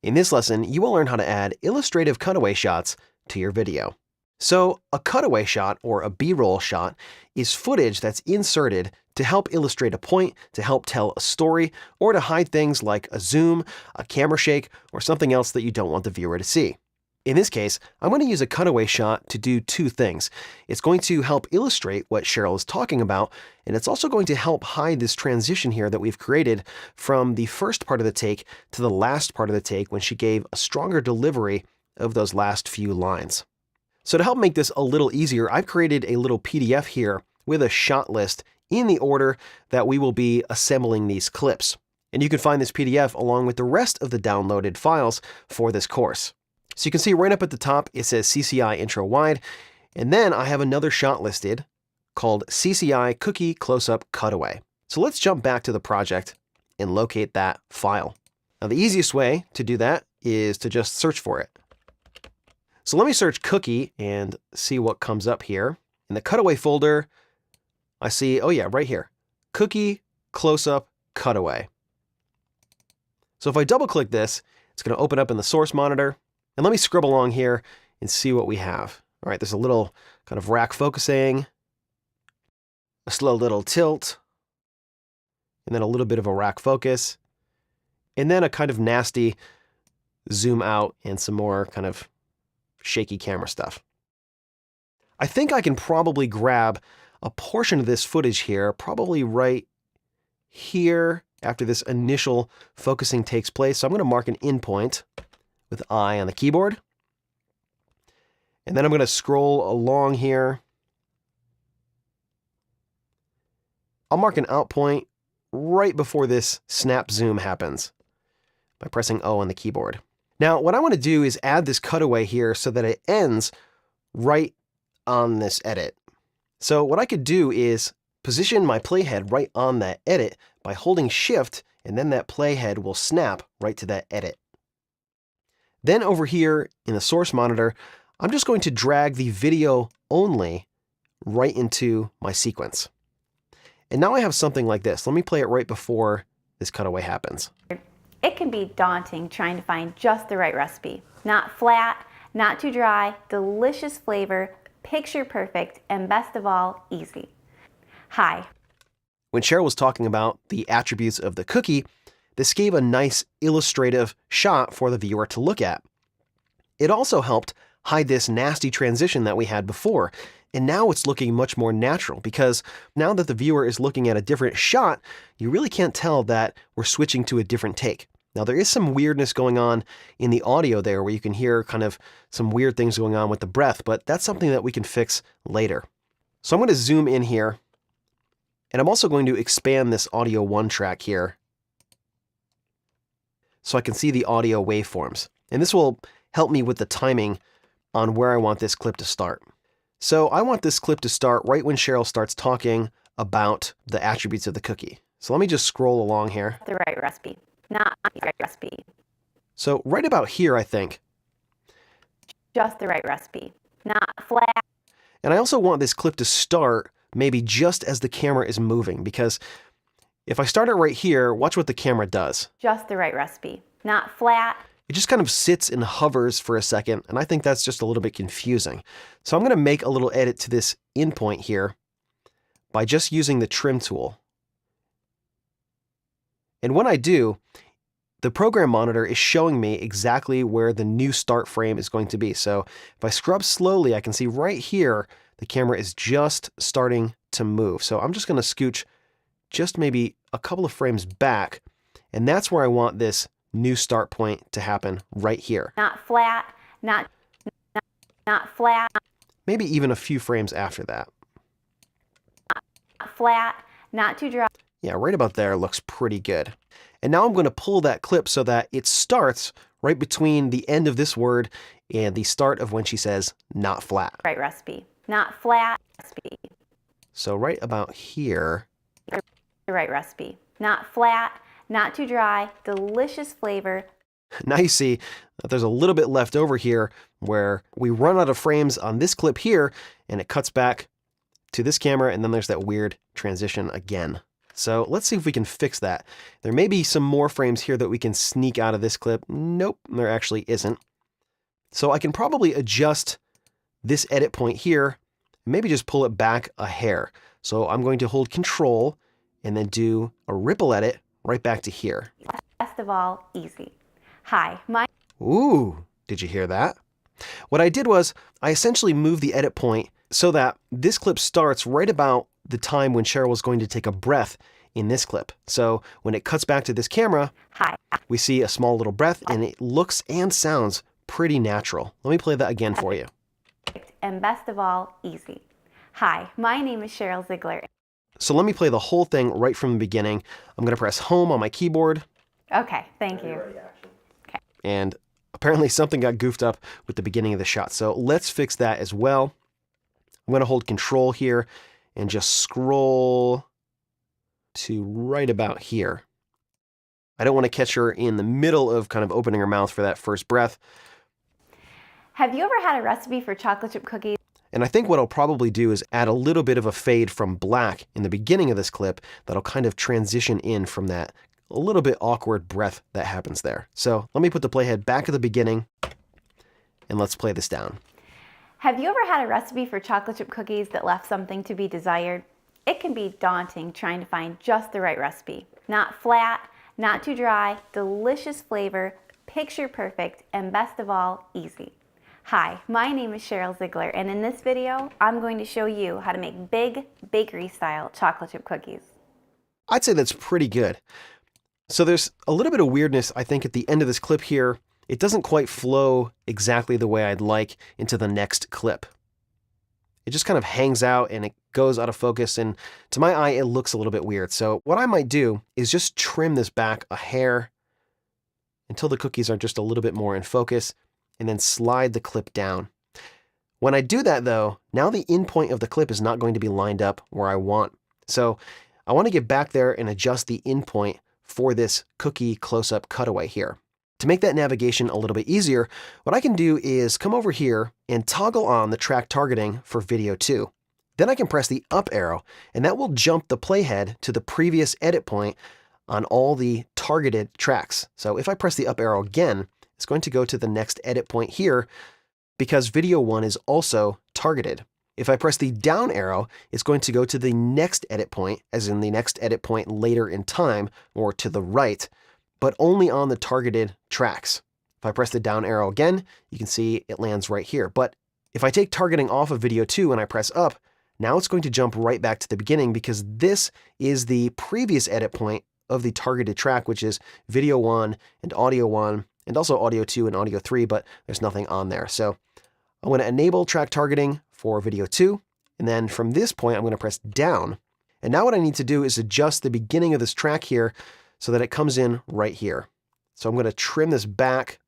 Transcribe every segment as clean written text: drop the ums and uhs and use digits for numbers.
In this lesson, you will learn how to add illustrative cutaway shots to your video. So a cutaway shot, or a B-roll shot, is footage that's inserted to help illustrate a point, to help tell a story, or to hide things like a zoom, a camera shake, or something else that you don't want the viewer to see. In this case, I'm going to use a cutaway shot to do two things. It's going to help illustrate what Cheryl is talking about, and it's also going to help hide this transition here that we've created from the first part of the take to the last part of the take when she gave a stronger delivery of those last few lines. So to help make this a little easier, I've created a little PDF here with a shot list in the order that we will be assembling these clips. And you can find this PDF along with the rest of the downloaded files for this course. So you can see right up at the top, it says CCI Intro Wide, and then I have another shot listed called CCI Cookie Close-Up Cutaway. So let's jump back to the project and locate that file. Now the easiest way to do that is to just search for it. So let me search cookie and see what comes up here. In the cutaway folder, I see, oh yeah, right here, cookie close-up cutaway. So if I double click this, it's going to open up in the source monitor. And let me scrub along here and see what we have. All right, there's a little kind of rack focusing, a slow little tilt, and then a little bit of a rack focus, and then a kind of nasty zoom out and some more kind of shaky camera stuff. I think I can probably grab a portion of this footage here, probably right here after this initial focusing takes place. So I'm going to mark an in point with I on the keyboard. And then I'm going to scroll along here. I'll mark an out point right before this snap zoom happens by pressing O on the keyboard. Now, what I want to do is add this cutaway here so that it ends right on this edit. So what I could do is position my playhead right on that edit by holding Shift, and then that playhead will snap right to that edit. Then over here in the source monitor, I'm just going to drag the video only right into my sequence. And now I have something like this. Let me play it right before this cutaway happens. It can be daunting trying to find just the right recipe. Not flat, not too dry, delicious flavor, picture perfect, and best of all, easy. Hi. When Cheryl was talking about the attributes of the cookie, this gave a nice illustrative shot for the viewer to look at. It also helped hide this nasty transition that we had before, and now it's looking much more natural because now that the viewer is looking at a different shot, you really can't tell that we're switching to a different take. Now there is some weirdness going on in the audio there where you can hear kind of some weird things going on with the breath, but that's something that we can fix later. So I'm going to zoom in here, and I'm also going to expand this audio 1 track here so I can see the audio waveforms. And this will help me with the timing on where I want this clip to start. So I want this clip to start right when Cheryl starts talking about the attributes of the cookie. So let me just scroll along here. The right recipe, not the right recipe. So right about here, I think. Just the right recipe, not flat. And I also want this clip to start maybe just as the camera is moving, because if I start it right here, watch what the camera does. Just the right recipe, not flat. It just kind of sits and hovers for a second, and I think that's just a little bit confusing. So I'm going to make a little edit to this in point here by just using the trim tool. And when I do, the program monitor is showing me exactly where the new start frame is going to be. So if I scrub slowly, I can see right here, the camera is just starting to move. So I'm just going to scooch just maybe a couple of frames back, and that's where I want this new start point to happen right here. Not flat, not flat. Maybe even a few frames after that. Not flat, not too dry. Yeah, right about there looks pretty good. And now I'm going to pull that clip so that it starts right between the end of this word and the start of when she says not flat. Right recipe, not flat recipe. So right about here. The right recipe, not flat, not too dry, delicious flavor. Now you see that there's a little bit left over here where we run out of frames on this clip here, and it cuts back to this camera, and then there's that weird transition again. So let's see if we can fix that. There may be some more frames here that we can sneak out of this clip. Nope, there actually isn't. So I can probably adjust this edit point here, maybe just pull it back a hair. So I'm going to hold Control and then do a ripple edit right back to here. Best of all, easy. Hi, Ooh, did you hear that? What I did was I essentially moved the edit point so that this clip starts right about the time when Cheryl was going to take a breath in this clip. So when it cuts back to this camera, we see a small little breath and it looks and sounds pretty natural. Let me play that again for you. And best of all, easy. Hi, my name is Cheryl Ziegler. So let me play the whole thing right from the beginning. I'm going to press home on my keyboard. Okay, thank you. Okay. And apparently something got goofed up with the beginning of the shot. So let's fix that as well. I'm going to hold Control here and just scroll to right about here. I don't want to catch her in the middle of kind of opening her mouth for that first breath. Have you ever had a recipe for chocolate chip cookies? And I think what I'll probably do is add a little bit of a fade from black in the beginning of this clip that'll kind of transition in from that a little bit awkward breath that happens there. So let me put the playhead back at the beginning and let's play this down. Have you ever had a recipe for chocolate chip cookies that left something to be desired? It can be daunting trying to find just the right recipe. Not flat, not too dry, delicious flavor, picture perfect, and best of all, easy. Hi, my name is Cheryl Ziegler, and in this video, I'm going to show you how to make big bakery-style chocolate chip cookies. I'd say that's pretty good. So there's a little bit of weirdness, I think, at the end of this clip here. It doesn't quite flow exactly the way I'd like into the next clip. It just kind of hangs out and it goes out of focus, and to my eye, it looks a little bit weird. So what I might do is just trim this back a hair until the cookies are just a little bit more in focus, and then slide the clip down. When I do that though, now the end point of the clip is not going to be lined up where I want. So I want to get back there and adjust the end point for this cookie close-up cutaway here. To make that navigation a little bit easier, what I can do is come over here and toggle on the track targeting for video 2. Then I can press the up arrow and that will jump the playhead to the previous edit point on all the targeted tracks. So if I press the up arrow again, it's going to go to the next edit point here because video 1 is also targeted. If I press the down arrow, it's going to go to the next edit point, as in the next edit point later in time or to the right, but only on the targeted tracks. If I press the down arrow again, you can see it lands right here. But if I take targeting off of video 2 and I press up, now it's going to jump right back to the beginning because this is the previous edit point of the targeted track, which is video 1 and audio 1, and also audio 2 and audio 3, but there's nothing on there. So I'm going to enable track targeting for video 2, and then from this point, I'm going to press down. And now what I need to do is adjust the beginning of this track here so that it comes in right here. So I'm going to trim this back,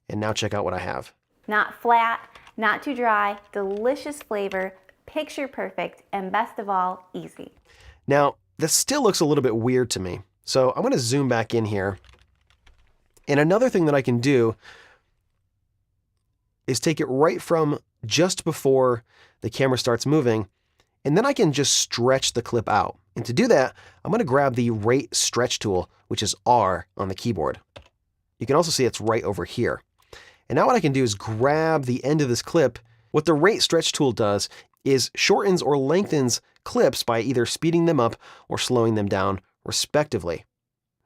and now check out what I have. Not flat, not too dry, delicious flavor, picture perfect, and best of all, easy. Now, this still looks a little bit weird to me. So I'm going to zoom back in here. And another thing that I can do is take it right from just before the camera starts moving, and then I can just stretch the clip out. And to do that, I'm going to grab the rate stretch tool, which is R on the keyboard. You can also see it's right over here. And now what I can do is grab the end of this clip. What the rate stretch tool does is shortens or lengthens clips by either speeding them up or slowing them down, respectively.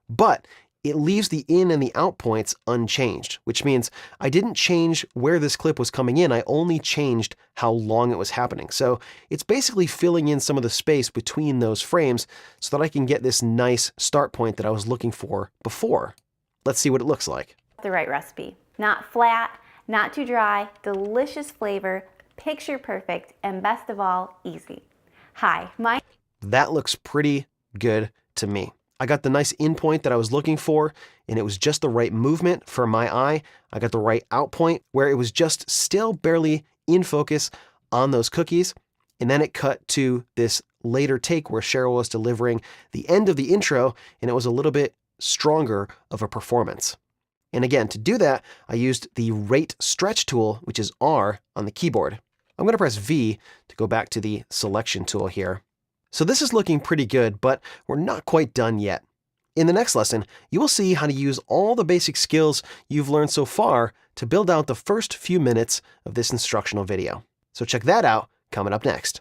But it leaves the in and the out points unchanged, which means I didn't change where this clip was coming in. I only changed how long it was happening. So it's basically filling in some of the space between those frames so that I can get this nice start point that I was looking for before. Let's see what it looks like. The right recipe. Not flat, not too dry, delicious flavor, picture perfect, and best of all, easy. Hi, That looks pretty good to me. I got the nice in point that I was looking for, and it was just the right movement for my eye. I got the right out point where it was just still barely in focus on those cookies. And then it cut to this later take where Cheryl was delivering the end of the intro, and it was a little bit stronger of a performance. And again, to do that, I used the rate stretch tool, which is R on the keyboard. I'm going to press V to go back to the selection tool here. So this is looking pretty good, but we're not quite done yet. In the next lesson, you will see how to use all the basic skills you've learned so far to build out the first few minutes of this instructional video. So check that out coming up next.